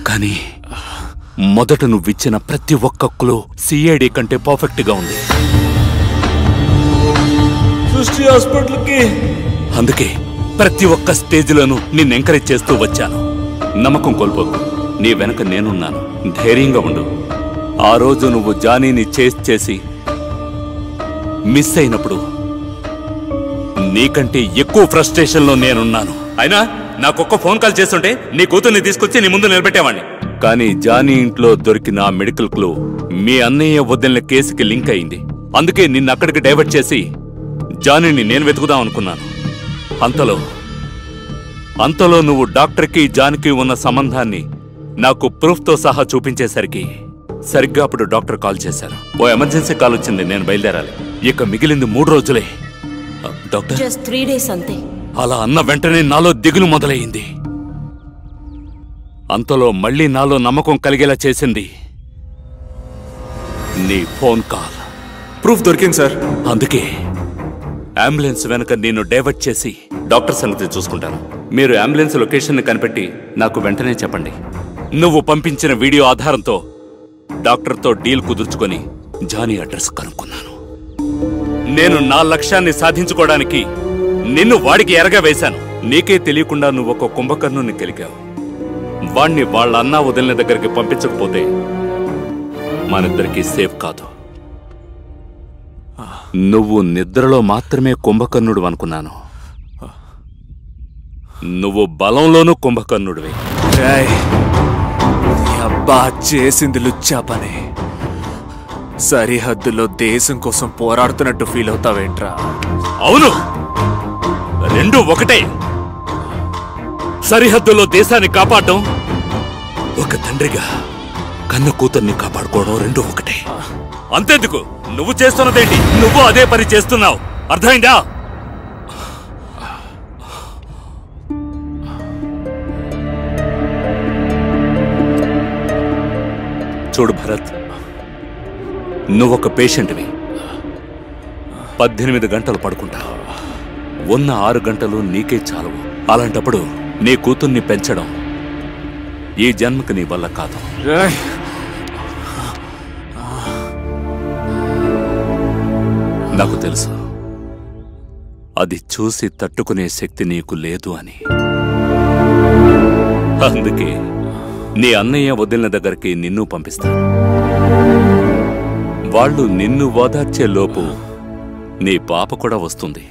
కానీ మొదట నువ్విచ్చిన ప్రతి ఒక్క క్లూ సిఐడి కంటే పర్ఫెక్ట్ గా ఉంది. సృష్టి హాస్పిటల్కి అందుకే ప్రతి ఒక్క స్టేజ్లోనూ నిన్ను ఎంకరేజ్ చేస్తూ వచ్చాను. నమ్మకం కోల్పోకు, నీ వెనక నేనున్నాను. ధైర్యంగా ఉండు. ఆ రోజు నువ్వు జానీని చేస్ చేసి మిస్ అయినప్పుడు నీకంటే ఎక్కువ ఫ్రస్ట్రేషన్లో నేనున్నాను. అయినా నాకొక్క ఫోన్ కాల్ చేస్తుంటే నీ కూతుర్ని తీసుకొచ్చి నీ ముందు నిలబెట్టేవాణ్ణి. కానీ జానీ ఇంట్లో దొరికిన ఆ మెడికల్ క్లూ మీ అన్నయ్య వదిలిన కేసుకి లింక్ అయింది. అందుకే నిన్ను అక్కడికి డైవర్ట్ చేసి జానీని నేను వెతుకుదాం అనుకున్నాను. అంతలో నువ్వు డాక్టర్కి జానీకి ఉన్న సంబంధాన్ని నాకు ప్రూఫ్తో సహా చూపించేసరికి సరిగ్గా అప్పుడు డాక్టర్ కాల్ చేశారు. ఓ ఎమర్జెన్సీ కాల్ వచ్చింది, నేను బయలుదేరాలి. ఇక మిగిలింది 3 రోజులే. డాక్టర్, జస్ట్ 3 days అంతే. అలా అన్న వెంటనే నాలో దిగులు మొదలయ్యింది. అంతలో మళ్ళీ నాలో నమ్మకం కలిగేలా చేసింది నీ ఫోన్ కాల్. ప్రూఫ్ దొరికింది సార్. అందుకే అంబులెన్స్ వెనక నేను డైవర్ట్ చేసి డాక్టర్ సంగతి చూసుకుంటాను. మీరు అంబులెన్స్ లొకేషన్ కనిపెట్టి నాకు వెంటనే చెప్పండి. నువ్వు పంపించిన వీడియో ఆధారంతో డాక్టర్తో డీల్ కుదుర్చుకొని జానీ అడ్రస్ కనుక్కున్నాను. నేను నా లక్ష్యాన్ని సాధించుకోవడానికి నిన్ను వాడికి ఎరగా వేశాను. నీకే తెలియకుండా నువ్వు ఒక కుంభకర్ణుని కెలికావు. వాణ్ణి వాళ్ళ అన్నా వదిలిన దగ్గరికి పంపించకపోతే మనిద్దరికీ సేఫ్ కాదు. నువ్వు నిద్రలో మాత్రమే కుంభకర్ణుడు అనుకున్నాను. నువ్వు బలంలోనూ కుంభకర్ణుడివే. అబ్బా, చేసింది లుచ్చా పని. సరిహద్దులో దేశం కోసం పోరాడుతున్నట్టు ఫీల్ అవుతావేంట్రా? అవును, రెండు ఒకటే. సరిహద్దులో దేశాన్ని కాపాడడం, ఒక తండ్రిగా కన్న కూతుర్ని కాపాడుకోవడం రెండు ఒకటే. అంతెందుకు, నువ్వు చేస్తున్నదేంటి? నువ్వు అదే పని చేస్తున్నావు. అర్థమైందా? చూడు భరత్, నువ్వొక పేషెంట్వి. 18 గంటలు పడుకుంటావు. ఉన్న 6 గంటలు నీకే చాలవు. అలాంటప్పుడు నీ కూతుర్ని పెంచడం ఈ జన్మకి నీ వల్ల కాదు. నాకు తెలుసు, అది చూసి తట్టుకునే శక్తి నీకు లేదు అని. అందుకే నీ అన్నయ్య వదిలిన దగ్గరికి నిన్ను పంపిస్తాను. వాళ్ళు నిన్ను ఓదార్చే లోపు నీ పాప కూడా వస్తుంది.